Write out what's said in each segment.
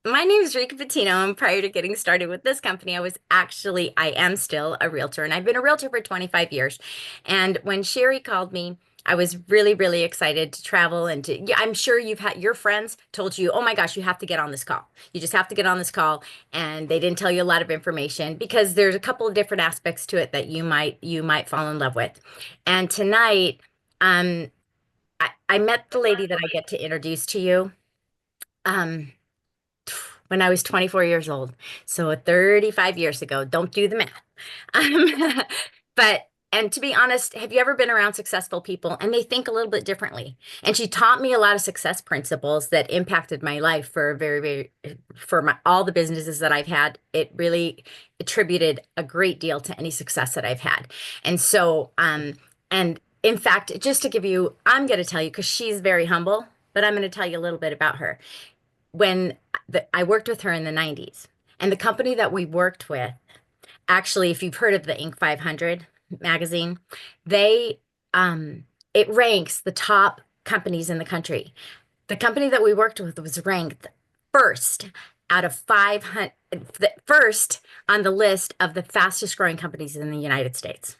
My name is Rika Patino, and prior to getting started with this company, I am still a realtor, and I've been a realtor for 25 years. And when Sheri called me, I was really, really excited to travel and yeah, I'm sure you've had your friends told you, oh my gosh, you have to get on this call. You just have to get on this call. And they didn't tell you a lot of information because there's a couple of different aspects to it that you might fall in love with. And tonight, um, I met the lady that I get to introduce to you. Um, when I was 24 years old. So 35 years ago. Don't do the math. Um, and to be honest, have you ever been around successful people and they think a little bit differently? And she taught me a lot of success principles that impacted my life for all the businesses that I've had. It really attributed a great deal to any success that I've had. And so, and in fact, just to give you, I'm going to tell you because she's very humble, but I'm going to tell you a little bit about her I worked with her in the 90s. And the company that we worked with, actually, if you've heard of the Inc. 500 magazine, they it ranks the top companies in the country. The company that we worked with was ranked first out of 500, first on the list of the fastest growing companies in the United States.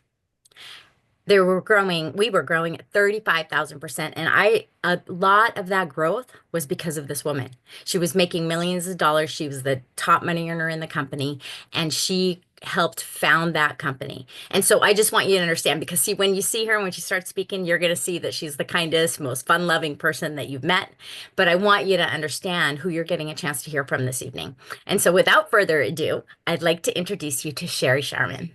We were growing at 35,000%. And a lot of that growth was because of this woman. She was making millions of dollars. She was the top money earner in the company, and she helped found that company. And so I just want you to understand because see, when you see her, when she starts speaking, you're going to see that she's the kindest, most fun-loving person that you've met. But I want you to understand who you're getting a chance to hear from this evening. And so without further ado, I'd like to introduce you to Sheri Sharman.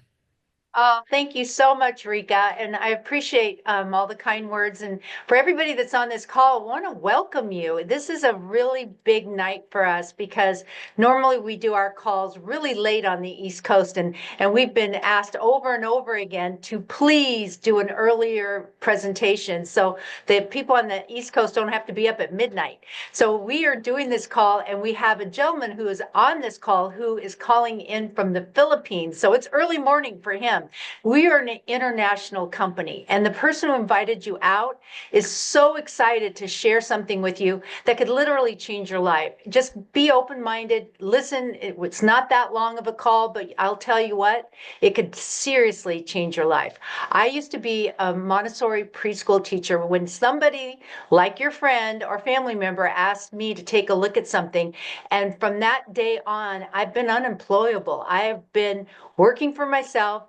Oh, thank you so much, Rika. And I appreciate all the kind words. And for everybody that's on this call, I want to welcome you. This is a really big night for us because normally we do our calls really late on the East Coast. And we've been asked over and over again to please do an earlier presentation so that people on the East Coast don't have to be up at midnight. So we are doing this call, and we have a gentleman who is on this call who is calling in from the Philippines. So it's early morning for him. We are an international company, and the person who invited you out is so excited to share something with you that could literally change your life. Just be open-minded, listen. It's not that long of a call, but I'll tell you what, it could seriously change your life. I used to be a Montessori preschool teacher. When somebody like your friend or family member asked me to take a look at something, and from that day on, I've been unemployable. I have been working for myself,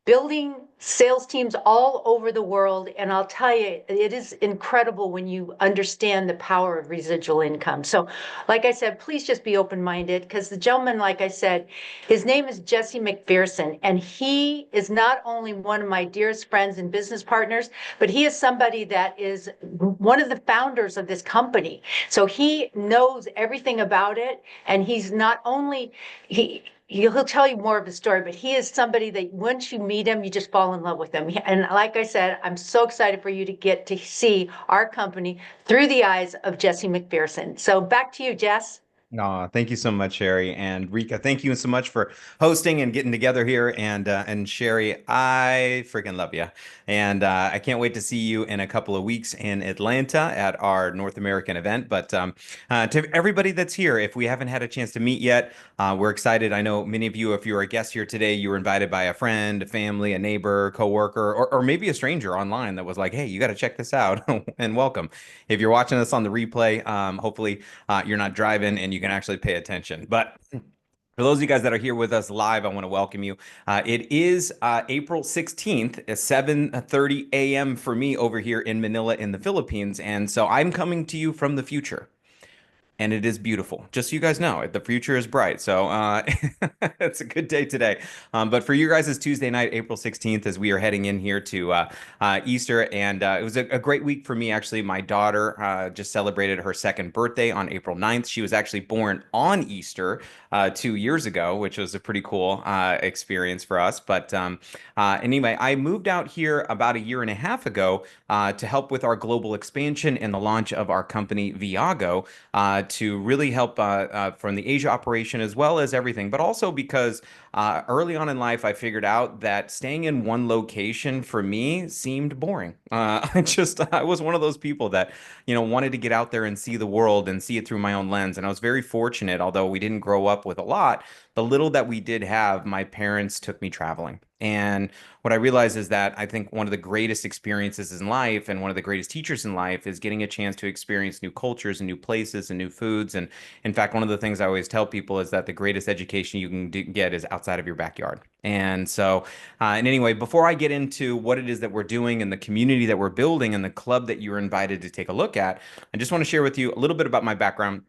building sales teams all over the world. And I'll tell you, it is incredible when you understand the power of residual income. So, like I said, please just be open minded because the gentleman, like I said, his name is Jesse MacPherson. And he is not only one of my dearest friends and business partners, but he is somebody that is one of the founders of this company. So he knows everything about it. And he's not only, he'll tell you more of the story, but he is somebody that once you meet him, you just fall in love with him. And like I said, I'm so excited for you to get to see our company through the eyes of Jesse MacPherson. So back to you, Jess. Aw, thank you so much, Sherry and Rika. Thank you so much for hosting and getting together here. And Sherry, I freaking love you, and I can't wait to see you in a couple of weeks in Atlanta at our North American event. But to everybody that's here, if we haven't had a chance to meet yet, we're excited. I know many of you, if you were a guest here today, you were invited by a friend, a family, a neighbor, coworker, or maybe a stranger online that was like, "Hey, you got to check this out," and welcome. If you're watching this on the replay, hopefully you're not driving and you can actually pay attention. But for those of you guys that are here with us live, I want to welcome you. It is April 16th, at 7:30 a.m. for me over here in Manila in the Philippines. And so I'm coming to you from the future. And it is beautiful. Just so you guys know, the future is bright. So it's a good day today. But for you guys, it's Tuesday night, April 16th, as we are heading in here to Easter. And it was a great week for me, actually. My daughter just celebrated her second birthday on April 9th. She was actually born on Easter 2 years ago, which was a pretty cool experience for us. But anyway, I moved out here about a year and a half ago to help with our global expansion and the launch of our company, Viago. to really help from the Asia operation as well as everything, but also because early on in life, I figured out that staying in one location for me seemed boring. I was one of those people that, wanted to get out there and see the world and see it through my own lens. And I was very fortunate, although we didn't grow up with a lot, the little that we did have, my parents took me traveling. And what I realized is that I think one of the greatest experiences in life and one of the greatest teachers in life is getting a chance to experience new cultures and new places and new foods. And in fact, one of the things I always tell people is that the greatest education you can get is outside of your backyard. And so, and anyway, before I get into what it is that we're doing and the community that we're building and the club that you're invited to take a look at, I just want to share with you a little bit about my background.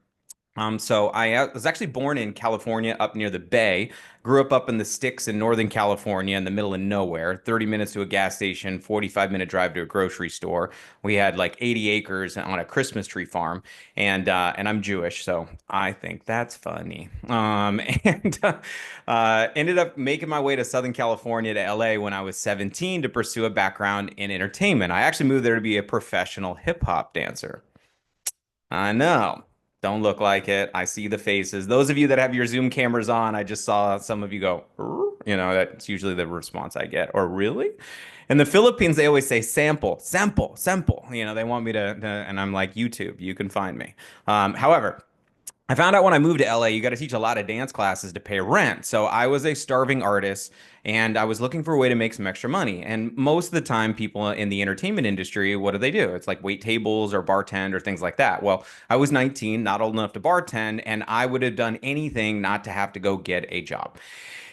So I was actually born in California up near the Bay, grew up in the sticks in Northern California in the middle of nowhere, 30 minutes to a gas station, 45-minute drive to a grocery store. We had like 80 acres on a Christmas tree farm, and I'm Jewish, so I think that's funny. And Ended up making my way to Southern California to LA when I was 17 to pursue a background in entertainment. I actually moved there to be a professional hip hop dancer. I know. Don't look like it. I see the faces. Those of you that have your Zoom cameras on, I just saw some of you go, "Er?" That's usually the response I get. Or really? In the Philippines, they always say sample, sample, sample. They want me and I'm like, YouTube, you can find me. However, I found out when I moved to LA, you got to teach a lot of dance classes to pay rent. So I was a starving artist and I was looking for a way to make some extra money. And most of the time, people in the entertainment industry, what do? It's like wait tables or bartend or things like that. Well, I was 19, not old enough to bartend, and I would have done anything not to have to go get a job.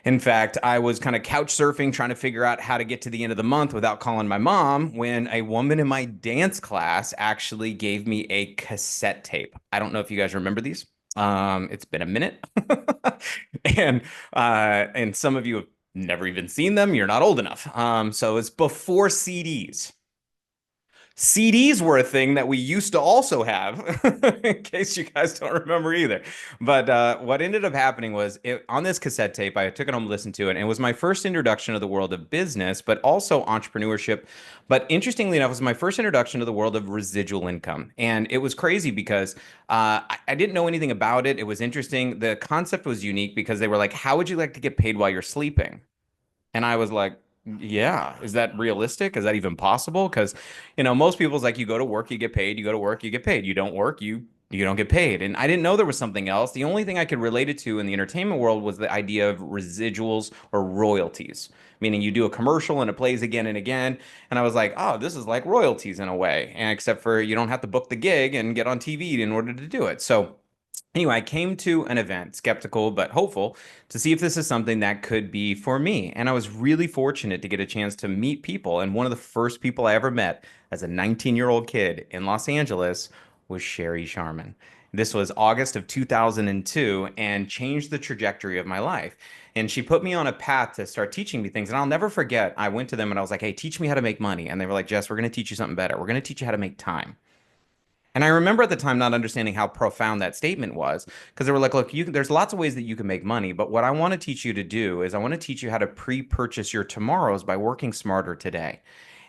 In fact, I was kind of couch surfing, trying to figure out how to get to the end of the month without calling my mom when a woman in my dance class actually gave me a cassette tape. I don't know if you guys remember these. It's been a minute. And some of you have never even seen them. You're not old enough. So it's before CDs. CDs were a thing that we used to also have, in case you guys don't remember either. But what ended up happening was on this cassette tape, I took it home, listened to it, and it was my first introduction to the world of business, but also entrepreneurship. But interestingly enough, it was my first introduction to the world of residual income. And it was crazy because I didn't know anything about it. It was interesting. The concept was unique because they were like, how would you like to get paid while you're sleeping? And I was like, yeah, is that realistic? Is that even possible? Because, most people's like you go to work, you get paid, you go to work, you get paid. You don't work, you don't get paid. And I didn't know there was something else. The only thing I could relate it to in the entertainment world was the idea of residuals or royalties, meaning you do a commercial and it plays again and again. And I was like, oh, this is like royalties in a way, and except for you don't have to book the gig and get on TV in order to do it. So anyway, I came to an event, skeptical but hopeful, to see if this is something that could be for me. And I was really fortunate to get a chance to meet people. And one of the first people I ever met as a 19-year-old kid in Los Angeles was Sheri Sharman. This was August of 2002 and changed the trajectory of my life. And she put me on a path to start teaching me things. And I'll never forget, I went to them and I was like, hey, teach me how to make money. And they were like, Jess, we're going to teach you something better. We're going to teach you how to make time. And I remember at the time not understanding how profound that statement was because they were like, look, there's lots of ways that you can make money, but what I want to teach you to do is I want to teach you how to pre-purchase your tomorrows by working smarter today.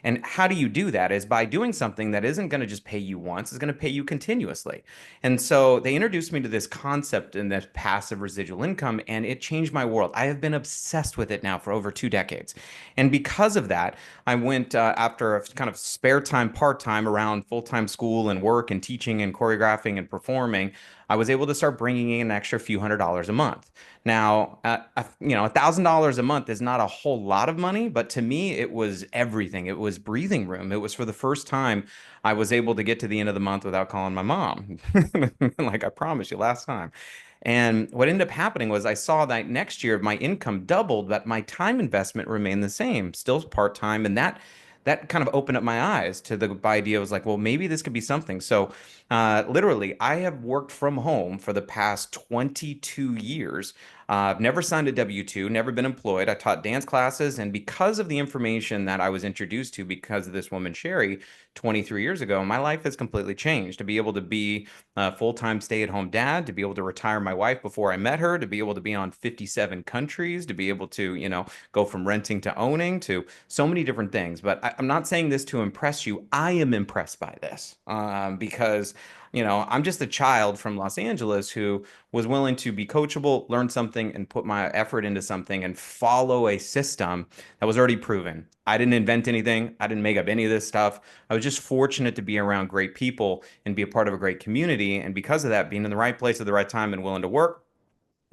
And how do you do that is by doing something that isn't going to just pay you once, it's going to pay you continuously. And so they introduced me to this concept and this passive residual income, and it changed my world. I have been obsessed with it now for over 2 decades. And because of that, I went after a kind of spare time, part time around full time school and work and teaching and choreographing and performing. I was able to start bringing in an extra few $100s a month. Now, $1,000 a month is not a whole lot of money, but to me, it was everything. It was breathing room. It was for the first time I was able to get to the end of the month without calling my mom, like I promised you last time. And what ended up happening was I saw that next year my income doubled, but my time investment remained the same, still part-time. And that kind of opened up my eyes to the idea. I was like, well, maybe this could be something. So literally, I have worked from home for the past 22 years. I've never signed a W-2, never been employed. I taught dance classes. And because of the information that I was introduced to because of this woman, Sheri, 23 years ago, my life has completely changed. To be able to be a full-time stay-at-home dad, to be able to retire my wife before I met her, to be able to be on 57 countries, to be able to, go from renting to owning to so many different things. But I'm not saying this to impress you. I am impressed by this because I'm just a child from Los Angeles who was willing to be coachable, learn something, and put my effort into something and follow a system that was already proven. I didn't invent anything. I didn't make up any of this stuff. I was just fortunate to be around great people and be a part of a great community. And because of that, being in the right place at the right time and willing to work,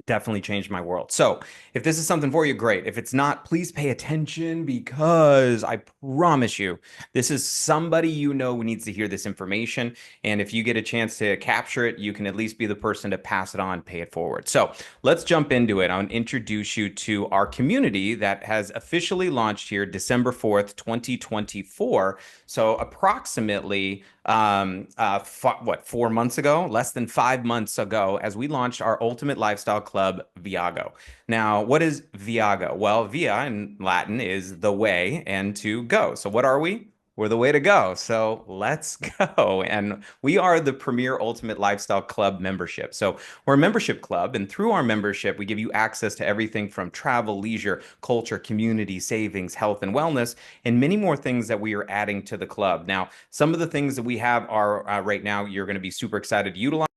definitely changed my world. So, if this is something for you, great. If it's not, please pay attention because I promise you, this is somebody who needs to hear this information. And if you get a chance to capture it, you can at least be the person to pass it on, pay it forward. So, let's jump into it. I'll introduce you to our community that has officially launched here December 4th, 2024. So, approximately 4 months ago, less than 5 months ago, as we launched our Ultimate Lifestyle Club, Viago. Now, what is Viago? Well, via in Latin is the way and to go. So what are we? We're the way to go. So let's go. And we are the premier Ultimate Lifestyle Club membership. So we're a membership club, and through our membership, we give you access to everything from travel, leisure, culture, community, savings, health, and wellness, and many more things that we are adding to the club. Now, some of the things that we have are right now, you're going to be super excited to utilize.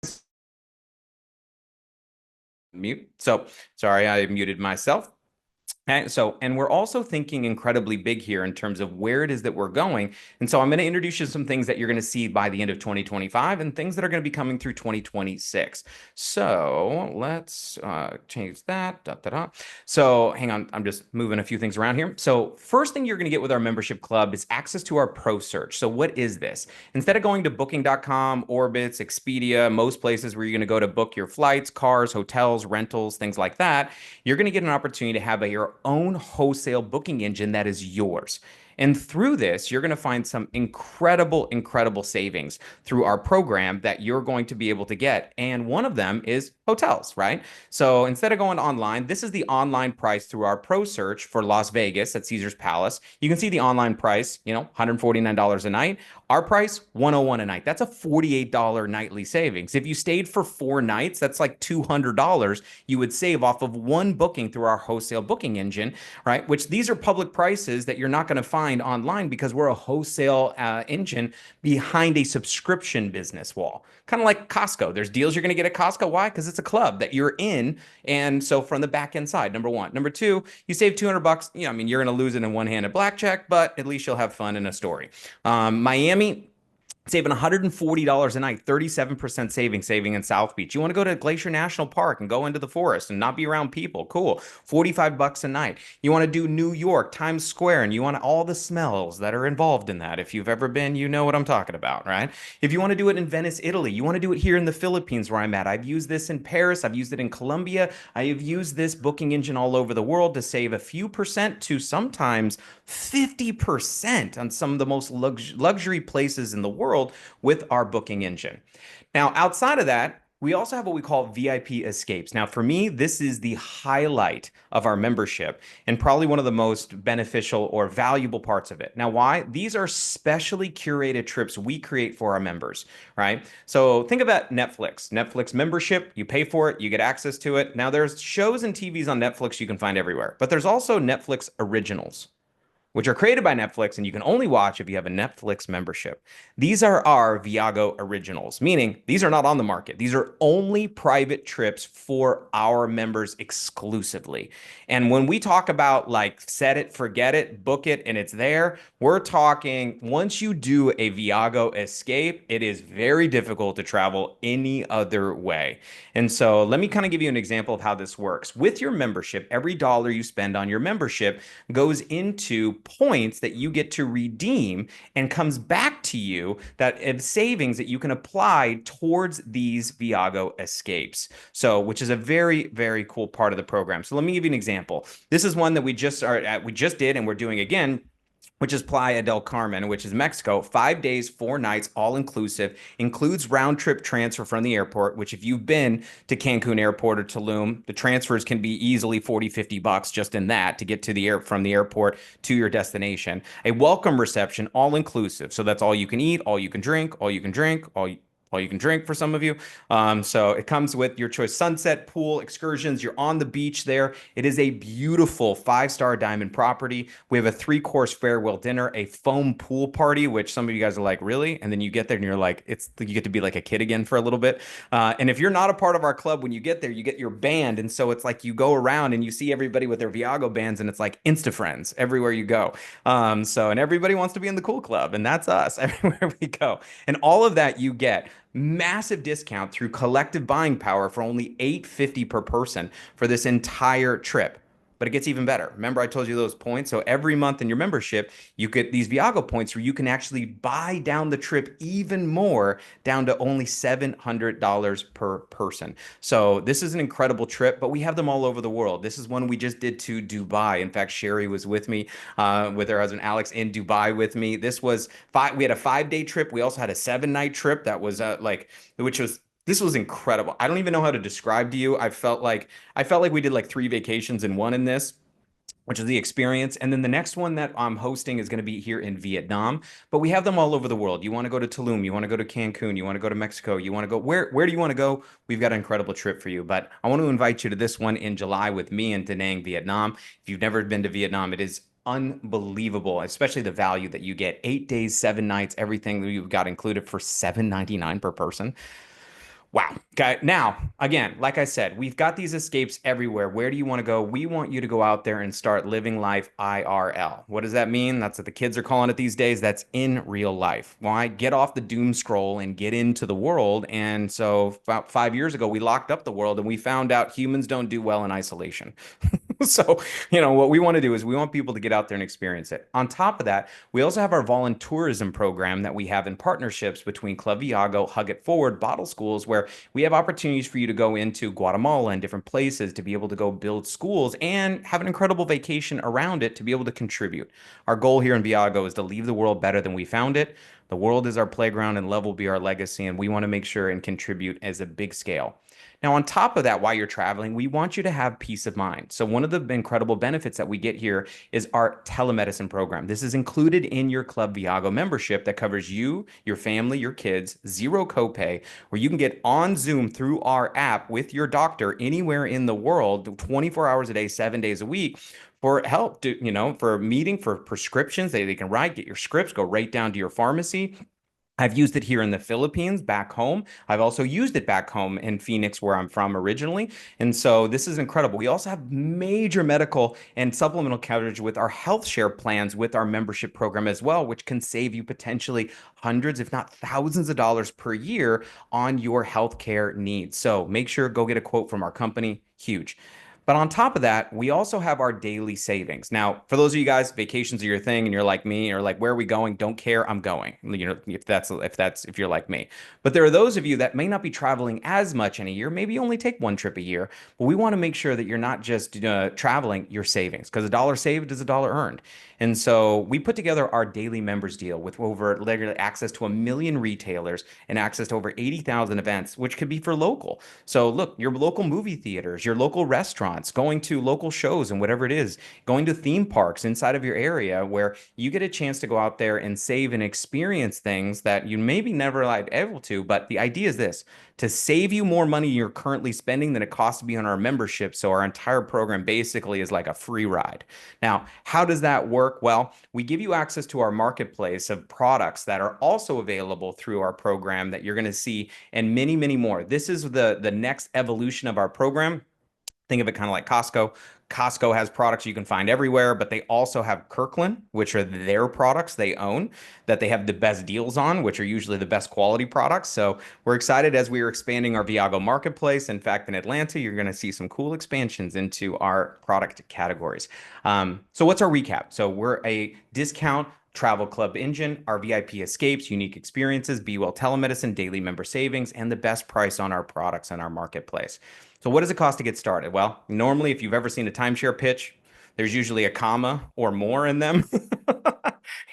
Mute. So sorry, I muted myself. Okay, and we're also thinking incredibly big here in terms of where it is that we're going. And so I'm going to introduce you to some things that you're going to see by the end of 2025 and things that are going to be coming through 2026. So let's change that. Da, da, da. So hang on, I'm just moving a few things around here. So first thing you're going to get with our membership club is access to our pro search. So what is this? Instead of going to booking.com, Orbitz, Expedia, most places where you're going to go to book your flights, cars, hotels, rentals, things like that, you're going to get an opportunity to have your own wholesale booking engine that is yours. And through this, you're going to find some incredible, incredible savings through our program that you're going to be able to get. And one of them is hotels, right? So instead of going online, this is the online price through our pro search for Las Vegas at Caesar's Palace. You can see the online price, $149 a night. Our price, $101 a night. That's a $48 nightly savings. If you stayed for 4 nights, that's like $200 you would save off of one booking through our wholesale booking engine, right? Which these are public prices that you're not going to find online because we're a wholesale engine behind a subscription business wall. Kind of like Costco. There's deals you're going to get at Costco. Why? Because it's a club that you're in. And so from the back end side, number one. Number two, you save $200. You're going to lose it in one-handed blackjack, but at least you'll have fun in a story. Miami, saving $140 a night, 37% saving in South Beach. You want to go to Glacier National Park and go into the forest and not be around people. Cool. $45 a night. You want to do New York, Times Square, and you want all the smells that are involved in that. If you've ever been, you know what I'm talking about, right? If you want to do it in Venice, Italy, you want to do it here in the Philippines where I'm at. I've used this in Paris. I've used it in Colombia. I have used this booking engine all over the world to save a few percent to sometimes 50% on some of the most luxury places in the world with our booking engine. Now, outside of that, we also have what we call VIP escapes. Now, for me, this is the highlight of our membership and probably one of the most beneficial or valuable parts of it. Now, why? These are specially curated trips we create for our members, right? So think about Netflix. Netflix membership, you pay for it, you get access to it. Now, there's shows and TVs on Netflix you can find everywhere, but there's also Netflix originals, which are created by Netflix and you can only watch if you have a Netflix membership. These are our Viago originals, meaning these are not on the market. These are only private trips for our members exclusively. And when we talk about like set it, forget it, book it, and it's there, we're talking once you do a Viago escape, it is very difficult to travel any other way. And so let me kind of give you an example of how this works. With your membership, every dollar you spend on your membership goes into points that you get to redeem and comes back to you that of savings that you can apply towards these Viago escapes. So, which is a very, very cool part of the program. So let me give you an example. This is one that we just did and we're doing again, which is Playa del Carmen, which is Mexico. 5 days, 4 nights, all inclusive, includes round trip transfer from the airport, which if you've been to Cancun Airport or Tulum, the transfers can be easily 40, $50 just in that to get to the from the airport to your destination. A welcome reception, all inclusive. So that's all you can eat, all you can drink, all all you can drink for some of you. So it comes with your choice sunset, pool, excursions. You're on the beach there. It is a beautiful five-star diamond property. We have a three-course farewell dinner, a foam pool party, which some of you guys are like, really? And then you get there and you're like, it's you get to be like a kid again for a little bit. And if you're not a part of our club, when you get there, you get your band. And so it's like you go around and you see everybody with their Viago bands, and it's like Insta friends everywhere you go. And everybody wants to be in the cool club, and that's us everywhere we go. And all of that you get massive discount through collective buying power for only $850 per person for this entire trip. But it gets even better. Remember, I told you those points. So every month in your membership, you get these Viago points where you can actually buy down the trip even more, down to only $700 per person. So this is an incredible trip, but we have them all over the world. This is one we just did to Dubai. In fact, Sheri was with me, with her husband Alex, in Dubai with me. This was five. We had a 5 day trip. We also had a 7 night trip that was which was this was incredible. I don't even know how to describe to you. I felt like we did like 3 vacations in one in this, which is the experience. And then the next one that I'm hosting is going to be here in Vietnam, but we have them all over the world. You want to go to Tulum, you want to go to Cancun, you want to go to Mexico, you want to go where do you want to go? We've got an incredible trip for you. But I want to invite you to this one in July with me in Da Nang, Vietnam. If you've never been to Vietnam, it is unbelievable, especially the value that you get. 8 days, 7 nights, everything that you've got included for $799 per person. Wow. Okay. Now, again, like I said, we've got these escapes everywhere. Where do you want to go? We want you to go out there and start living life IRL. What does that mean? That's what the kids are calling it these days. That's in real life. Why? Get off the doom scroll and get into the world. And so about 5 years ago, we locked up the world and we found out humans don't do well in isolation. So, what we want to do is we want people to get out there and experience it. On top of that, we also have our voluntourism program that we have in partnerships between Club Viago, Hug It Forward, Bottle Schools, where we have opportunities for you to go into Guatemala and different places to be able to go build schools and have an incredible vacation around it to be able to contribute. Our goal here in Viago is to leave the world better than we found it. The world is our playground and love will be our legacy, and we want to make sure and contribute as a big scale. Now, on top of that, while you're traveling, we want you to have peace of mind. So one of the incredible benefits that we get here is our telemedicine program. This is included in your Club Viago membership that covers you, your family, your kids, zero copay, where you can get on Zoom through our app with your doctor anywhere in the world, 24 hours a day, 7 days a week, for help, for meeting, for prescriptions. They can write, get your scripts, go right down to your pharmacy. I've used it here in the Philippines, back home. I've also used it back home in Phoenix, where I'm from originally. And so this is incredible. We also have major medical and supplemental coverage with our health share plans with our membership program as well, which can save you potentially hundreds, if not thousands of dollars per year on your healthcare needs. So make sure, go get a quote from our company. Huge. But on top of that, we also have our daily savings. Now, for those of you guys, vacations are your thing, and you're like me, or like, where are we going? Don't care, I'm going. If you're like me. But there are those of you that may not be traveling as much in a year. Maybe you only take one trip a year. But we want to make sure that you're not just traveling your savings, because a dollar saved is a dollar earned. And so we put together our daily members deal with over regular access to 1 million retailers and access to over 80,000 events, which could be for local. So look, your local movie theaters, your local restaurants, going to local shows and whatever it is, going to theme parks inside of your area where you get a chance to go out there and save and experience things that you maybe never like able to. But the idea is this: to save you more money you're currently spending than it costs to be on our membership. So our entire program basically is like a free ride. Now, how does that work? Well, we give you access to our marketplace of products that are also available through our program that you're going to see, and many, many more. This is the next evolution of our program. Think of it kind of like Costco. Costco has products you can find everywhere, but they also have Kirkland, which are their products they own, that they have the best deals on, which are usually the best quality products. So we're excited as we are expanding our Viago marketplace. In fact, in Atlanta, you're going to see some cool expansions into our product categories. So what's our recap? So we're a discount travel club engine, our VIP escapes, unique experiences, Be Well telemedicine, daily member savings, and the best price on our products and our marketplace. So what does it cost to get started? Well, normally, if you've ever seen a timeshare pitch, there's usually a comma or more in them.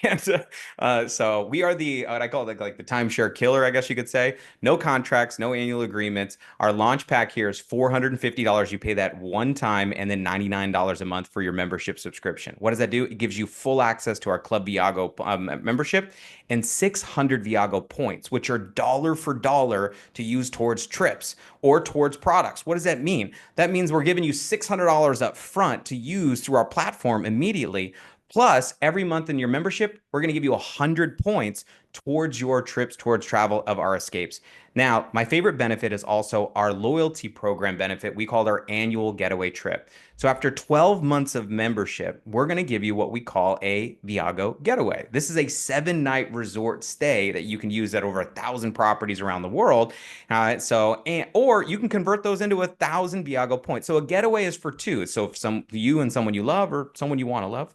And so we are the what I call like the timeshare killer, I guess you could say. No contracts, no annual agreements. Our launch pack here is $450. You pay that one time, and then $99 a month for your membership subscription. What does that do? It gives you full access to our Club Viago membership and 600 Viago points, which are dollar for dollar to use towards trips or towards products. What does that mean? That means we're giving you $600 up front to use through our platform immediately. Plus, every month in your membership, we're going to give you 100 points towards your trips, towards travel of our escapes. Now, my favorite benefit is also our loyalty program benefit. We call it our annual getaway trip. So after 12 months of membership, we're going to give you what we call a Viago getaway. This is a 7-night resort stay that you can use at over 1,000 properties around the world. Or you can convert those into 1,000 Viago points. So a getaway is for two. So if you and someone you love or someone you want to love,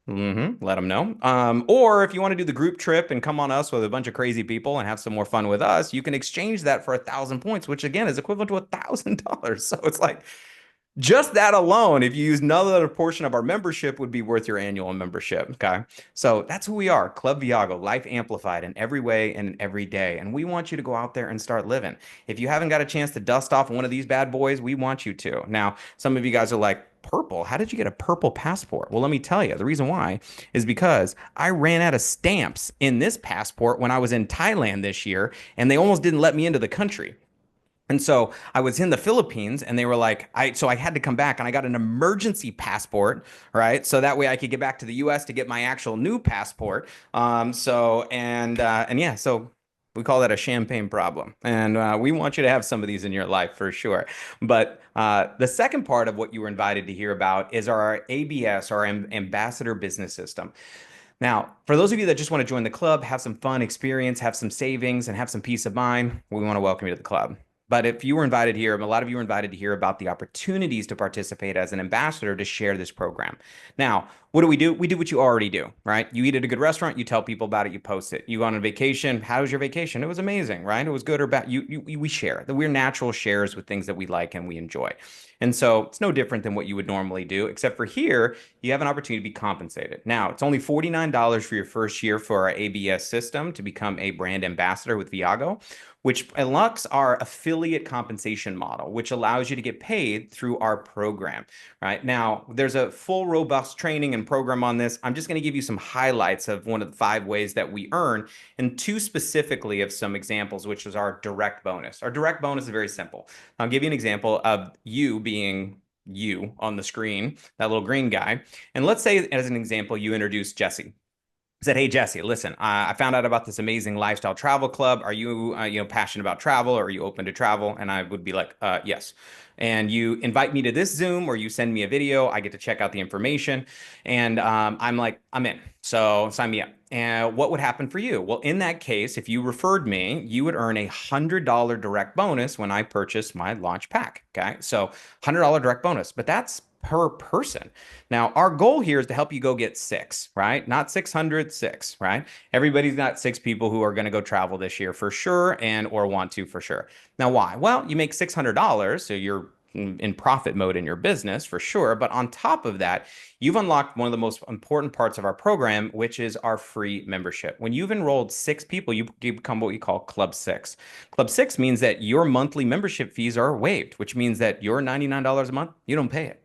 let them know. Or if you want to do the group trip and come on us with a bunch of crazy people and have some more fun with us, you can exchange that for 1,000 points, which again is equivalent to $1,000. So it's like just that alone, if you use another portion of our membership, would be worth your annual membership. Okay. So that's who we are, Club Viago, life amplified in every way and every day. And we want you to go out there and start living. If you haven't got a chance to dust off one of these bad boys, we want you to. Now, some of you guys are like, purple? How did you get a purple passport? Well, let me tell you, the reason why is because I ran out of stamps in this passport when I was in Thailand this year, and they almost didn't let me into the country. And so I was in the Philippines and they were like, so I had to come back and I got an emergency passport, right? So that way I could get back to the US to get my actual new passport. And yeah, so we call that a champagne problem. And we want you to have some of these in your life for sure. But the second part of what you were invited to hear about is our ABS, our Ambassador Business System. Now, for those of you that just want to join the club, have some fun experience, have some savings, and have some peace of mind, we want to welcome you to the club. But if you were invited here, a lot of you were invited to hear about the opportunities to participate as an ambassador to share this program. Now, what do? We do what you already do, right? You eat at a good restaurant, you tell people about it, you post it. You go on a vacation, how was your vacation? It was amazing, right? It was good or bad. We share. We're natural sharers with things that we like and we enjoy. And so it's no different than what you would normally do, except for here, you have an opportunity to be compensated. Now, it's only $49 for your first year for our ABS system to become a brand ambassador with Viago, which unlocks our affiliate compensation model, which allows you to get paid through our program. Right now, there's a full, robust training and program on this. I'm just going to give you some highlights of one of the 5 ways that we earn, and 2 specifically of some examples, which is our direct bonus. Our direct bonus is very simple. I'll give you an example of you being you on the screen, that little green guy. And let's say, as an example, you introduce Jesse. Said, "Hey Jesse, listen, I found out about this amazing lifestyle travel club. Are you passionate about travel, or are you open to travel?" And I would be like, yes. And you invite me to this Zoom, or you send me a video. I get to check out the information, and I'm like, I'm in. So sign me up. And what would happen for you? Well, in that case, if you referred me, you would earn $100 direct bonus when I purchase my launch pack. Okay, so $100 direct bonus, but that's per person. Now, our goal here is to help you go get 6, right? Not 600, 6, right? Everybody's got 6 people who are going to go travel this year for sure, and or want to for sure. Now, why? Well, you make $600, so you're in profit mode in your business for sure. But on top of that, you've unlocked one of the most important parts of our program, which is our free membership. When you've enrolled 6 people, you become what we call Club 6. Club 6 means that your monthly membership fees are waived, which means that your $99 a month, you don't pay it.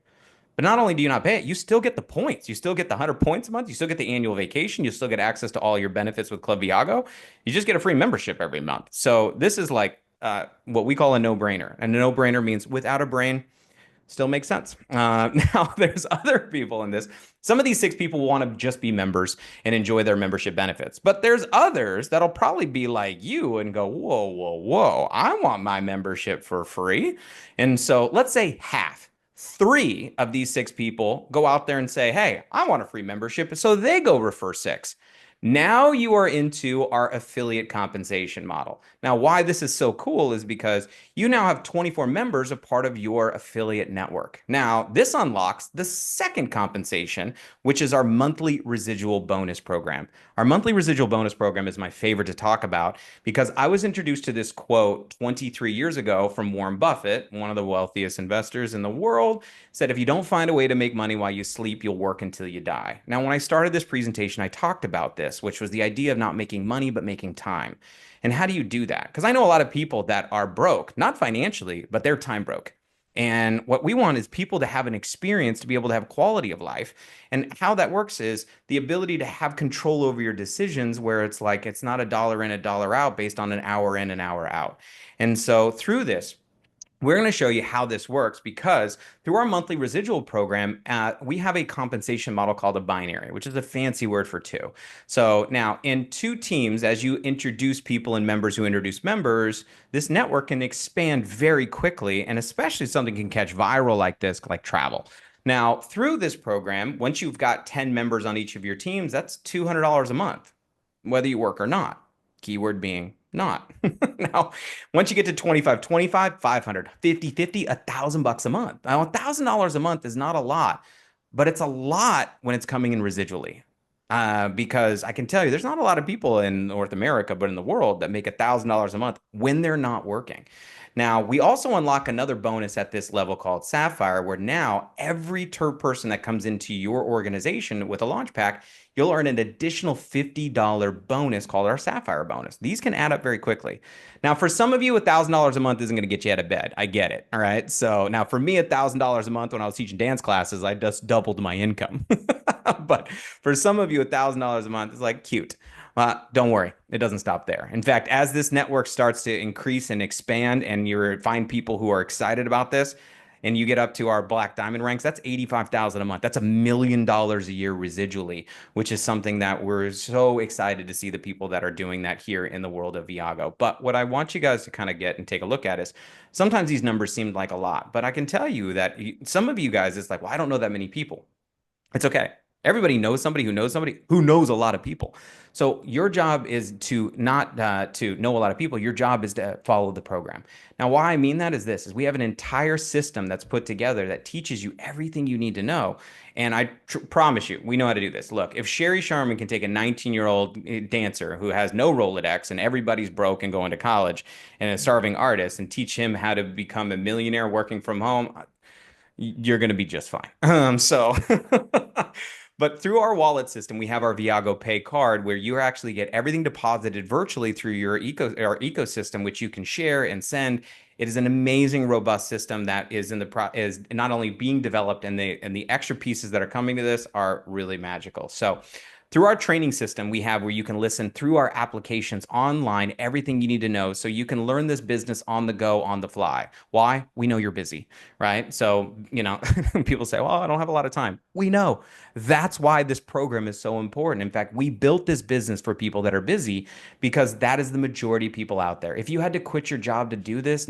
But not only do you not pay it, you still get the points. You still get the 100 points a month. You still get the annual vacation. You still get access to all your benefits with Club Viago. You just get a free membership every month. So this is like what we call a no-brainer. And a no-brainer means without a brain, still makes sense. Now, there's other people in this. Some of these 6 people want to just be members and enjoy their membership benefits. But there's others that'll probably be like you and go, whoa, whoa, whoa, I want my membership for free. And so let's say half. 3 of these 6 people go out there and say, hey, I want a free membership. So they go refer 6. Now you are into our affiliate compensation model. Now, why this is so cool is because you now have 24 members a part of your affiliate network. Now, this unlocks the second compensation, which is our monthly residual bonus program. Our monthly residual bonus program is my favorite to talk about because I was introduced to this quote 23 years ago from Warren Buffett, one of the wealthiest investors in the world, said, if you don't find a way to make money while you sleep, you'll work until you die. Now, when I started this presentation, I talked about this, which was the idea of not making money, but making time. And how do you do that? Because I know a lot of people that are broke, not financially, but they're time broke. And what we want is people to have an experience to be able to have quality of life. And how that works is the ability to have control over your decisions, where it's like it's not a dollar in, a dollar out based on an hour in, an hour out. And so through this, we're going to show you how this works because through our monthly residual program, we have a compensation model called a binary, which is a fancy word for two. So now in two teams, as you introduce people and members who introduce members, this network can expand very quickly, and especially something can catch viral like this, like travel. Now, through this program, once you've got 10 members on each of your teams, that's $200 a month, whether you work or not. Keyword being not. Now, once you get to 25, 25, 500, 50, 50, $1,000 a month. Now, $1,000 a month is not a lot, but it's a lot when it's coming in residually. Because I can tell you, there's not a lot of people in North America, but in the world that make $1,000 a month when they're not working. Now, we also unlock another bonus at this level called Sapphire, where now every person that comes into your organization with a launch pack, you'll earn an additional $50 bonus called our Sapphire bonus. These can add up very quickly. Now, for some of you, $1,000 a month isn't going to get you out of bed. I get it. All right. So now for me, $1,000 a month when I was teaching dance classes, I just doubled my income. But for some of you, $1,000 a month is like cute. Don't worry, it doesn't stop there. In fact, as this network starts to increase and expand, and you find people who are excited about this, and you get up to our Black Diamond ranks, that's 85,000 a month. That's $1 million a year residually, which is something that we're so excited to see the people that are doing that here in the world of Viago. But what I want you guys to kind of get and take a look at is sometimes these numbers seem like a lot, but I can tell you that some of you guys, it's like, well, I don't know that many people. It's okay. Everybody knows somebody who knows a lot of people. So your job is to not to know a lot of people. Your job is to follow the program. Now, why I mean that is this: is we have an entire system that's put together that teaches you everything you need to know. And I promise you, we know how to do this. Look, if Sheri Sharman can take a 19-year-old dancer who has no Rolodex and everybody's broke and going to college and a starving artist and teach him how to become a millionaire working from home, you're going to be just fine. But through our wallet system, we have our Viago Pay card where you actually get everything deposited virtually through your our ecosystem, which you can share and send. It is an amazing, robust system that is is not only being developed, and the extra pieces that are coming to this are really magical. So through our training system, we have where you can listen through our applications online, everything you need to know so you can learn this business on the go, on the fly. Why? We know you're busy, right? So, people say, well, I don't have a lot of time. We know. That's why this program is so important. In fact, we built this business for people that are busy because that is the majority of people out there. If you had to quit your job to do this,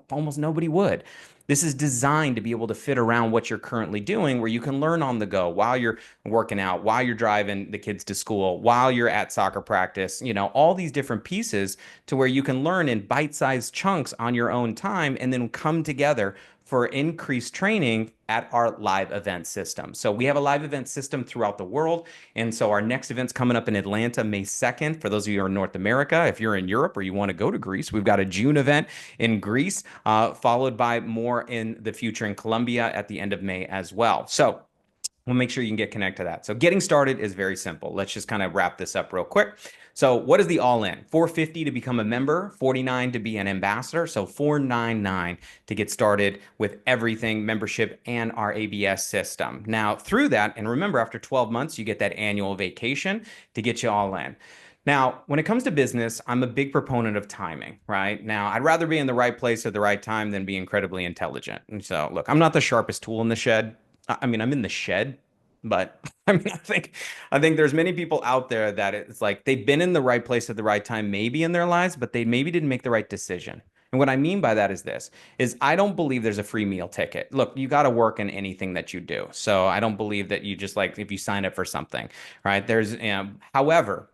almost nobody would. This is designed to be able to fit around what you're currently doing, where you can learn on the go while you're working out, while you're driving the kids to school, while you're at soccer practice, all these different pieces to where you can learn in bite-sized chunks on your own time and then come together for increased training at our live event system. So we have a live event system throughout the world. And so our next event's coming up in Atlanta, May 2nd. For those of you who are in North America, if you're in Europe or you want to go to Greece, we've got a June event in Greece, followed by more in the future in Colombia at the end of May as well. So we'll make sure you can get connected to that. So getting started is very simple. Let's just kind of wrap this up real quick. So what is the all-in? $450 to become a member, $49 to be an ambassador. So $499 to get started with everything, membership and our ABS system. Now through that, and remember, after 12 months, you get that annual vacation to get you all in. Now, when it comes to business, I'm a big proponent of timing, right? Now, I'd rather be in the right place at the right time than be incredibly intelligent. And so, look, I'm not the sharpest tool in the shed. I mean, I'm in the shed, but I think there's many people out there that it's like they've been in the right place at the right time, maybe in their lives, but they maybe didn't make the right decision. And what I mean by that is this, is I don't believe there's a free meal ticket. Look, you got to work in anything that you do. So I don't believe that you just like if you sign up for something, right? However,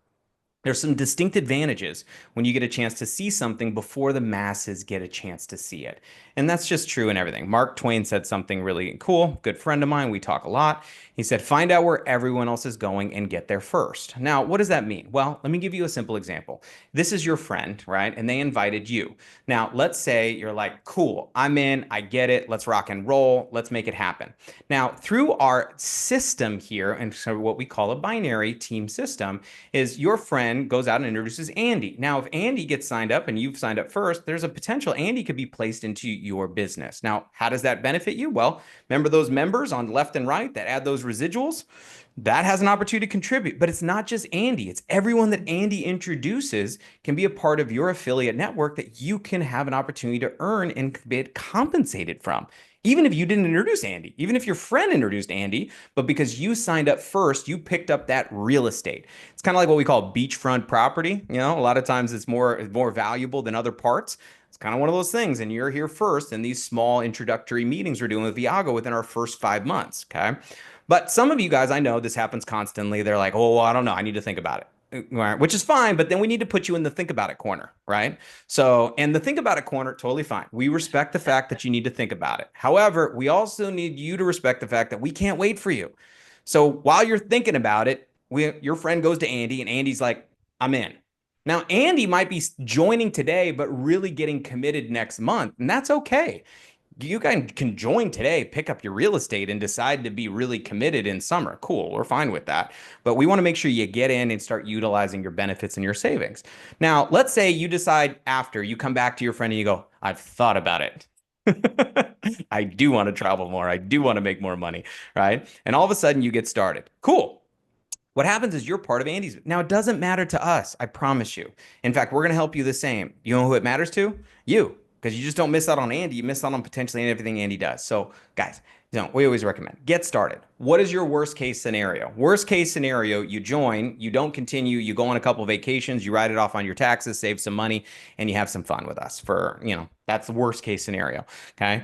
there's some distinct advantages when you get a chance to see something before the masses get a chance to see it. And that's just true in everything. Mark Twain said something really cool. Good friend of mine. We talk a lot. He said, find out where everyone else is going and get there first. Now, what does that mean? Well, let me give you a simple example. This is your friend, right? And they invited you. Now, let's say you're like, cool, I'm in, I get it. Let's rock and roll. Let's make it happen. Now, through our system here, and so what we call a binary team system, is your friend goes out and introduces Andy. Now, if Andy gets signed up and you've signed up first, there's a potential Andy could be placed into your business. Now, how does that benefit you? Well, remember those members on left and right that add those residuals? That has an opportunity to contribute, but it's not just Andy. It's everyone that Andy introduces can be a part of your affiliate network that you can have an opportunity to earn and get compensated from. Even if you didn't introduce Andy, even if your friend introduced Andy, but because you signed up first, you picked up that real estate. It's kind of like what we call beachfront property. You know, a lot of times it's more valuable than other parts. It's kind of one of those things. And you're here first in these small introductory meetings we're doing with Viago within our first 5 months. Okay. But some of you guys, I know this happens constantly. They're like, oh, well, I don't know. I need to think about it. Which is fine, but then we need to put you in the think about it corner, right? So, and the think about it corner, totally fine. We respect the fact that you need to think about it. However, we also need you to respect the fact that we can't wait for you. So while you're thinking about it, your friend goes to Andy and Andy's like, I'm in. Now, Andy might be joining today, but really getting committed next month. And that's okay. You can join today, pick up your real estate and decide to be really committed in summer. Cool. We're fine with that. But we want to make sure you get in and start utilizing your benefits and your savings. Now, let's say you decide after you come back to your friend and you go, I've thought about it. I do want to travel more. I do want to make more money. Right. And all of a sudden you get started. Cool. What happens is you're part of Andy's. Now, it doesn't matter to us. I promise you. In fact, we're going to help you the same. You know who it matters to? You. Because you just don't miss out on Andy. You miss out on potentially everything Andy does. So, guys, we always recommend get started. What is your worst case scenario? Worst case scenario, you join, you don't continue, you go on a couple vacations, you write it off on your taxes, save some money, and you have some fun with us that's the worst case scenario. Okay.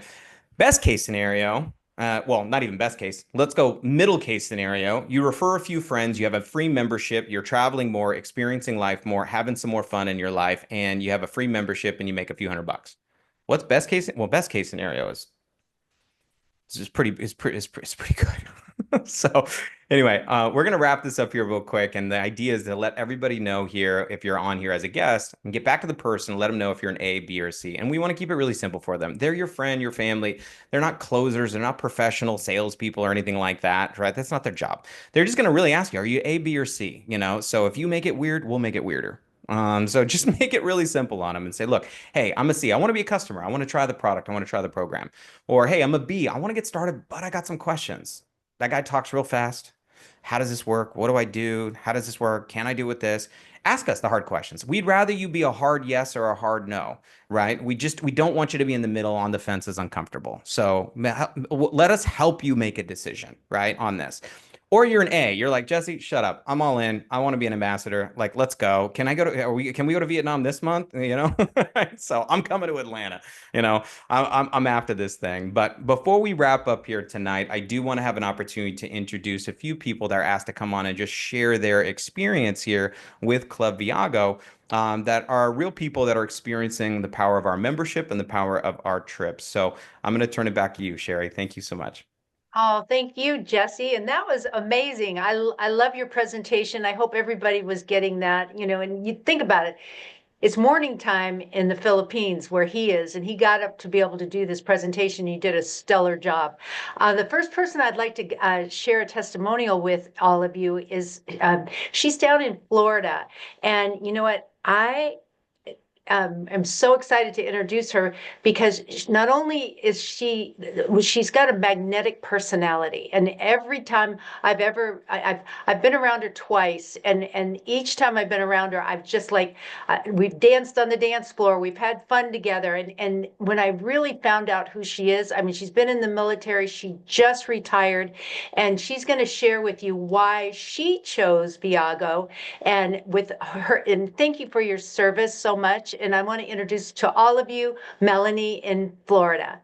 Best case scenario, well, not even best case. Let's go middle case scenario. You refer a few friends, you have a free membership, you're traveling more, experiencing life more, having some more fun in your life, and you have a free membership and you make a few $100. What's best case? Well, best case scenario is pretty good. So anyway, we're gonna wrap this up here real quick, and the idea is to let everybody know here if you're on here as a guest, and get back to the person, let them know if you're an A, B, or C, and we want to keep it really simple for them. They're your friend, your family. They're not closers, they're not professional salespeople or anything like that, right? That's not their job. They're just gonna really ask you, are you A, B, or C? So if you make it weird, we'll make it weirder. So just make it really simple on them and say, look, hey, I'm a C. I want to be a customer. I want to try the product. I want to try the program. Or, hey, I'm a B. I want to get started, but I got some questions. That guy talks real fast. How does this work? What do I do? How does this work? Can I do with this? Ask us the hard questions. We'd rather you be a hard yes or a hard no, right? We don't want you to be in the middle on the fence is uncomfortable. So let us help you make a decision, right, on this. Or you're an A. You're like, Jesse, shut up. I'm all in. I want to be an ambassador. Like, let's go. Can we go to Vietnam this month? So I'm coming to Atlanta. I'm after this thing. But before we wrap up here tonight, I do want to have an opportunity to introduce a few people that are asked to come on and just share their experience here with Club Viago. That are real people that are experiencing the power of our membership and the power of our trips. So I'm going to turn it back to you, Sheri. Thank you so much. Oh, thank you, Jesse. And that was amazing. I love your presentation. I hope everybody was getting that, and you think about it. It's morning time in the Philippines where he is, and he got up to be able to do this presentation. He did a stellar job. The first person I'd like to share a testimonial with all of you is she's down in Florida. And you know what? I'm so excited to introduce her because not only is she's got a magnetic personality, and every time I've been around her twice, and each time I've been around her, I've just like we've danced on the dance floor, we've had fun together, and when I really found out who she is, I mean, she's been in the military, she just retired, and she's going to share with you why she chose Viago, and with her, and thank you for your service so much. And I want to introduce to all of you Melanie in Florida.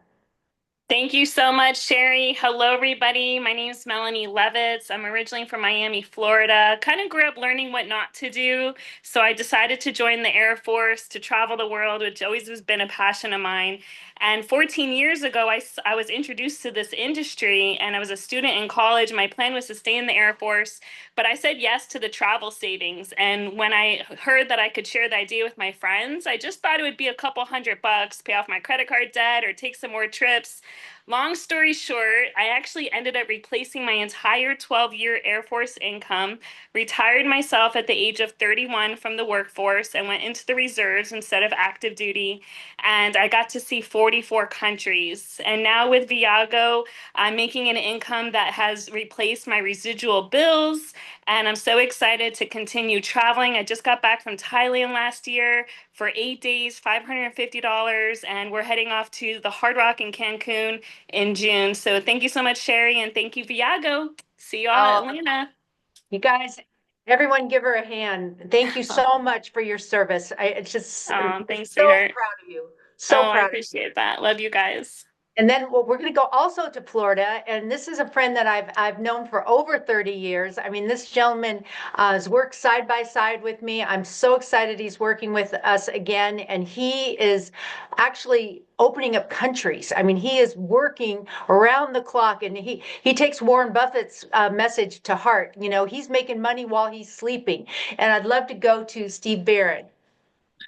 Thank you so much, Sheri. Hello, everybody. My name is Melanie Levitz. I'm originally from Miami, Florida. Kind of grew up learning what not to do. So I decided to join the Air Force to travel the world, which always has been a passion of mine. And 14 years ago, I was introduced to this industry and I was a student in college. My plan was to stay in the Air Force, but I said yes to the travel savings. And when I heard that I could share the idea with my friends, I just thought it would be a couple $100, pay off my credit card debt or take some more trips. Long story short, I actually ended up replacing my entire 12-year Air Force income, retired myself at the age of 31 from the workforce, and went into the reserves instead of active duty. And I got to see 44 countries. And now with Viago, I'm making an income that has replaced my residual bills. And I'm so excited to continue traveling. I just got back from Thailand last year for 8 days, $550, and we're heading off to the Hard Rock in Cancun in June. So thank you so much, Sheri, and thank you, Viago. See you all in Oh, Atlanta. you guys, everyone give her a hand. Thank you so much for your service. It's just Oh, thanks, so sweetheart. proud of you. So Oh, I proud of you. appreciate that. Love you guys. And then well, we're going to go also to Florida, and this is a friend that I've known for over 30 years. I mean, this gentleman has worked side by side with me. I'm so excited he's working with us again, and he is actually opening up countries. I mean, he is working around the clock, and he takes Warren Buffett's message to heart. You know, he's making money while he's sleeping. And I'd love to go to Steve Barrett.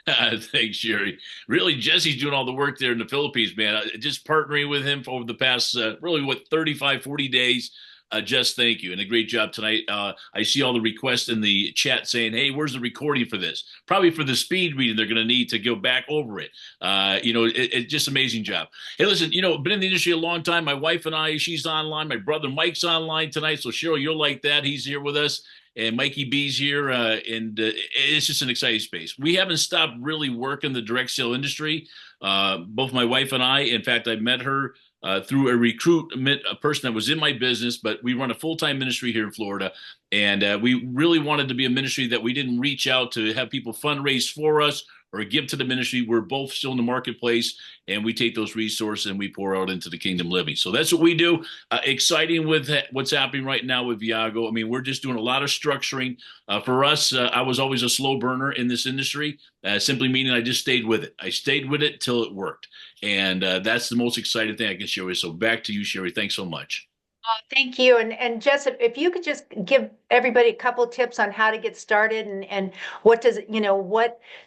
Thanks, Sheri. Really, Jesse's doing all the work there in the Philippines, man. Just partnering with him for over the past, really, what, 35, 40 days. Just thank you. And a great job tonight. I see all the requests in the chat saying, hey, where's the recording for this? Probably for the speed reading they're going to need to go back over it. It's just amazing job. Hey, listen, been in the industry a long time. My wife and I, she's online. My brother Mike's online tonight. So, Cheryl, you'll like that. He's here with us and Mikey B's here, and it's just an exciting space. We haven't stopped really working the direct sale industry. Both my wife and I, in fact, I met her through a recruitment, a person that was in my business, but we run a full-time ministry here in Florida. And we really wanted to be a ministry that we didn't reach out to have people fundraise for us or give to the ministry. We're both still in the marketplace, and we take those resources and we pour out into the kingdom living. So that's what we do. Exciting with what's happening right now with Viago. I mean, we're just doing a lot of structuring. For us, I was always a slow burner in this industry, simply meaning I just stayed with it. I stayed with it till it worked. And that's the most exciting thing I can share with you. So back to you, Sheri. Thanks so much. Thank you. And Jess, if you could just give everybody a couple tips on how to get started and what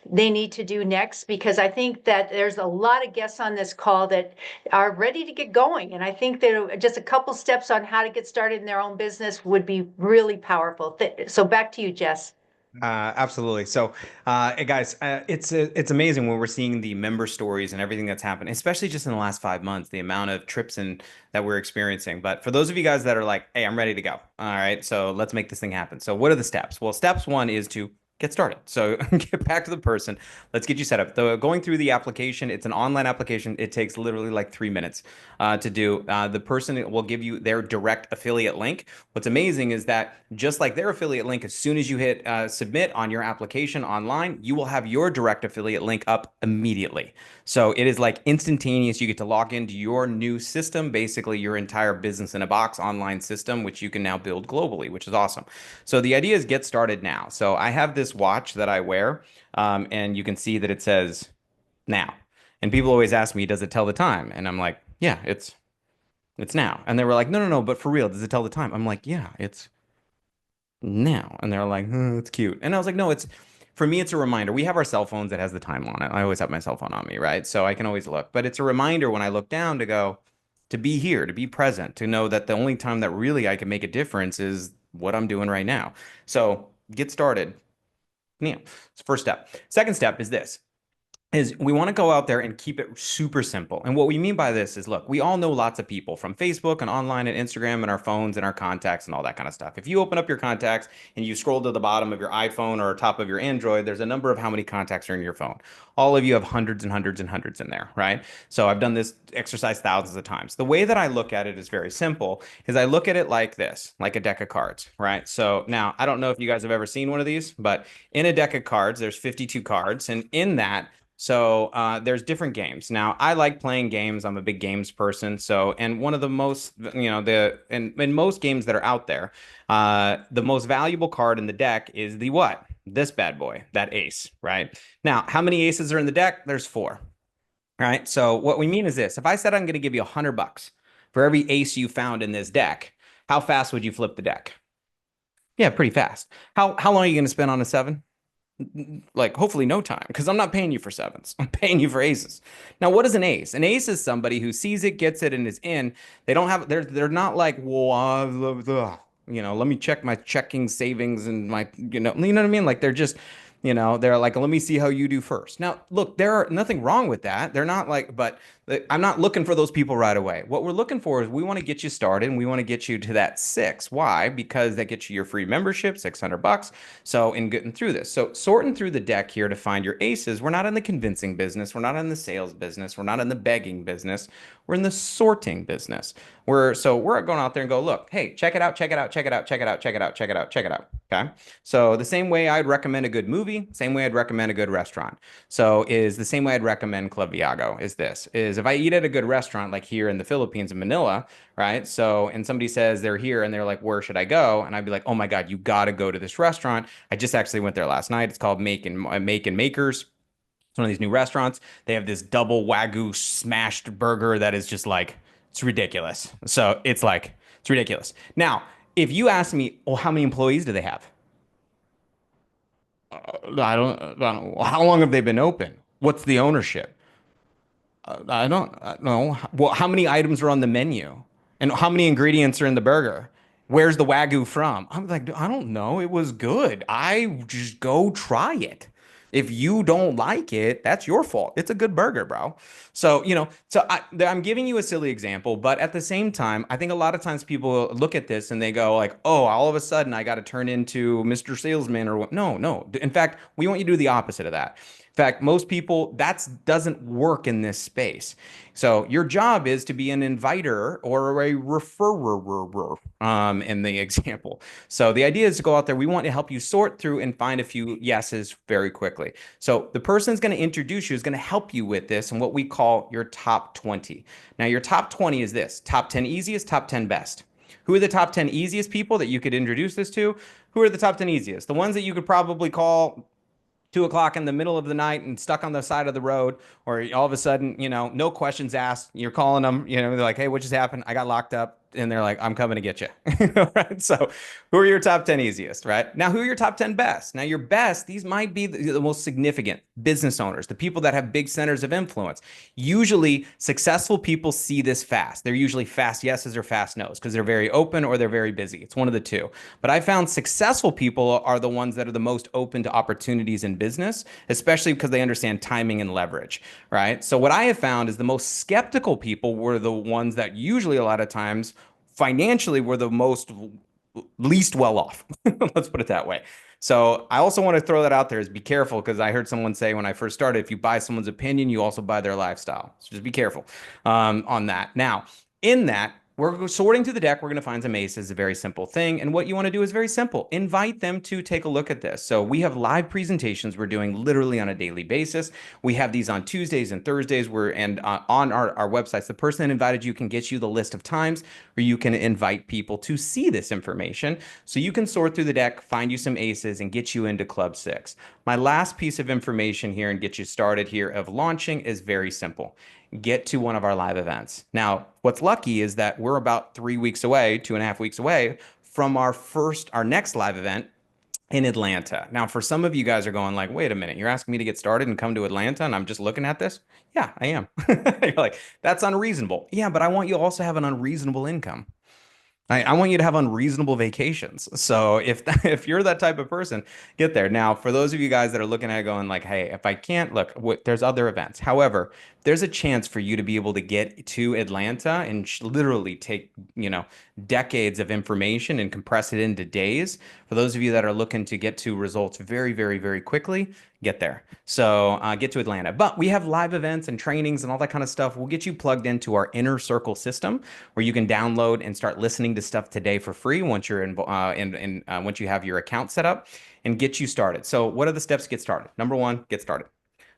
they need to do next, because I think that there's a lot of guests on this call that are ready to get going. And I think that just a couple steps on how to get started in their own business would be really powerful. So back to you, Jess. Absolutely. So, guys, it's amazing when we're seeing the member stories and everything that's happened, especially just in the last 5 months, the amount of trips and that we're experiencing. But for those of you guys that are like, hey, I'm ready to go. All right, so let's make this thing happen. So, what are the steps? Well, steps one is to get started. So get back to the person. Let's get you set up. Going through the application, it's an online application. It takes literally like 3 minutes to do. The person will give you their direct affiliate link. What's amazing is that just like their affiliate link, as soon as you hit submit on your application online, you will have your direct affiliate link up immediately. So it is like instantaneous. You get to log into your new system, basically your entire business in a box online system, which you can now build globally, which is awesome. So the idea is get started now. So I have this watch that I wear, and you can see that it says now. And people always ask me, does it tell the time? And I'm like, yeah, it's now. And they were like, no, no, no, but for real, does it tell the time? I'm like, yeah, it's now. And they're like, oh, it's cute. And I was like, no, for me, it's a reminder. We have our cell phones that has the time on it. I always have my cell phone on me, right? So I can always look. But it's a reminder when I look down to go, to be here, to be present, to know that the only time that really I can make a difference is what I'm doing right now. So get started. Yeah, it's first step. Second step is this. We want to go out there and keep it super simple. And what we mean by this is, look, we all know lots of people from Facebook and online and Instagram and our phones and our contacts and all that kind of stuff. If you open up your contacts and you scroll to the bottom of your iPhone or top of your Android, there's a number of how many contacts are in your phone. All of you have hundreds and hundreds and hundreds in there, right? So I've done this exercise thousands of times. The way that I look at it is very simple, is I look at it like this, like a deck of cards, right? So now, I don't know if you guys have ever seen one of these, but in a deck of cards, there's 52 cards. And in that, So there's different games. Now, I like playing games. I'm a big games person. So, and one of the most, in most games that are out there, the most valuable card in the deck is the what? This bad boy, that ace, right? Now, how many aces are in the deck? There's four, right? So what we mean is this: if I said I'm going to give you $100 for every ace you found in this deck, how fast would you flip the deck? Yeah, pretty fast. How long are you going to spend on a seven? Like hopefully no time, because I'm not paying you for sevens. I'm paying you for aces. Now, what is an ace? An ace is somebody who sees it, gets it, and is in. They don't have, they're not like, well, let me check my checking savings and my, you know what I mean? Like they're just, they're like, let me see how you do first. Now, look, there are nothing wrong with that. They're not like, but I'm not looking for those people right away. What we're looking for is we want to get you started and we want to get you to that six. Why? Because that gets you your free membership, $600. So in getting through this, so sorting through the deck here to find your aces, we're not in the convincing business. We're not in the sales business. We're not in the begging business. We're in the sorting business. We're going out there and go, look, hey, check it out, check it out, check it out, check it out, check it out, check it out, check it out. Okay. So the same way I'd recommend a good movie, same way I'd recommend a good restaurant. So is the same way I'd recommend Club Viago is if I eat at a good restaurant like here in the Philippines in Manila, right? So and somebody says they're here and they're like, where should I go? And I'd be like, oh my God, you got to go to this restaurant. I just actually went there last night. It's called Make and Makers. It's one of these new restaurants. They have this double Wagyu smashed burger that is just like, it's ridiculous. So it's like, it's ridiculous. Now, if you ask me, well, how many employees do they have? I don't know. How long have they been open? What's the ownership? I don't know. Well, how many items are on the menu? And how many ingredients are in the burger? Where's the Wagyu from? I'm like, I don't know. It was good. I just go try it. If you don't like it, that's your fault. It's a good burger, bro. So, I'm giving you a silly example, but at the same time, I think a lot of times people look at this and they go like, oh, all of a sudden I got to turn into Mr. Salesman or what? No, no. In fact, we want you to do the opposite of that. In fact, most people, that doesn't work in this space. So your job is to be an inviter or a referrer in the example. So the idea is to go out there. We want to help you sort through and find a few yeses very quickly. So the person is going to introduce you, is going to help you with this and what we call your top 20. Now, your top 20 is this: top 10 easiest, top 10 best. Who are the top 10 easiest people that you could introduce this to? Who are the top 10 easiest? The ones that you could probably call 2 o'clock in the middle of the night and stuck on the side of the road, or all of a sudden, no questions asked. You're calling them, they're like, hey, what just happened? I got locked up. And they're like, I'm coming to get you. Right? So who are your top 10 easiest, right? Now, who are your top 10 best? Now, your best, these might be the most significant business owners, the people that have big centers of influence. Usually, successful people see this fast. They're usually fast yeses or fast nos because they're very open or they're very busy. It's one of the two. But I found successful people are the ones that are the most open to opportunities in business, especially because they understand timing and leverage, right? So what I have found is the most skeptical people were the ones that usually a lot of times financially were the most least well off. Let's put it that way. So I also want to throw that out there is be careful, because I heard someone say when I first started, if you buy someone's opinion, you also buy their lifestyle. So just be careful on that. Now, in that, we're sorting through the deck. We're going to find some aces, a very simple thing. And what you want to do is very simple. Invite them to take a look at this. So we have live presentations we're doing literally on a daily basis. We have these on Tuesdays and Thursdays. On our websites. The person that invited you can get you the list of times where you can invite people to see this information. So you can sort through the deck, find you some aces, and get you into Club 6. My last piece of information here and get you started here of launching is very simple. Get to one of our live events. Now, what's lucky is that we're about 3 weeks away, 2.5 weeks away from our next live event in Atlanta. Now, for some of you guys are going like, wait a minute, you're asking me to get started and come to Atlanta and I'm just looking at this? Yeah, I am. You're like, that's unreasonable. Yeah, but I want you to also have an unreasonable income. I want you to have unreasonable vacations. So if you're that type of person, get there. Now, for those of you guys that are looking at it going like, hey, if I can't look, there's other events. However, there's a chance for you to be able to get to Atlanta and literally take, decades of information and compress it into days. For those of you that are looking to get to results very, very, very quickly, get there. So get to Atlanta. But we have live events and trainings and all that kind of stuff. We'll get you plugged into our Inner Circle system where you can download and start listening to stuff today for free once you're once you have your account set up, and get you started. So what are the steps to get started? Number one, get started.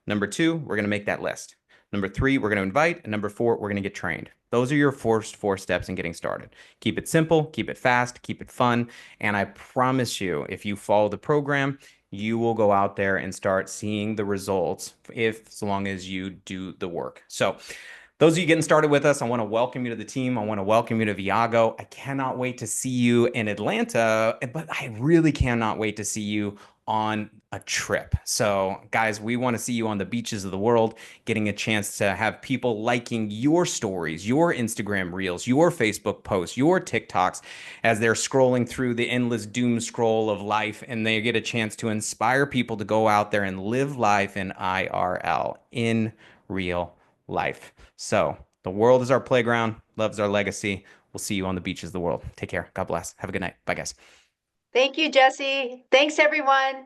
Number 2, we're going to make that list. Number 3, we're going to invite. And number 4, we're going to get trained. Those are your first 4 steps in getting started. Keep it simple, keep it fast, keep it fun. And I promise you, if you follow the program, you will go out there and start seeing the results so long as you do the work. So those of you getting started with us, I want to welcome you to the team. I want to welcome you to Viago. I cannot wait to see you in Atlanta, but I really cannot wait to see you on a trip. So guys, we want to see you on the beaches of the world, getting a chance to have people liking your stories, your Instagram reels, your Facebook posts, your TikToks as they're scrolling through the endless doom scroll of life, and they get a chance to inspire people to go out there and live life in IRL, in real life. So the world is our playground. Love's our legacy. We'll see you on the beaches of the world. Take care. God bless. Have a good night. Bye, guys. Thank you, Jesse. Thanks, everyone.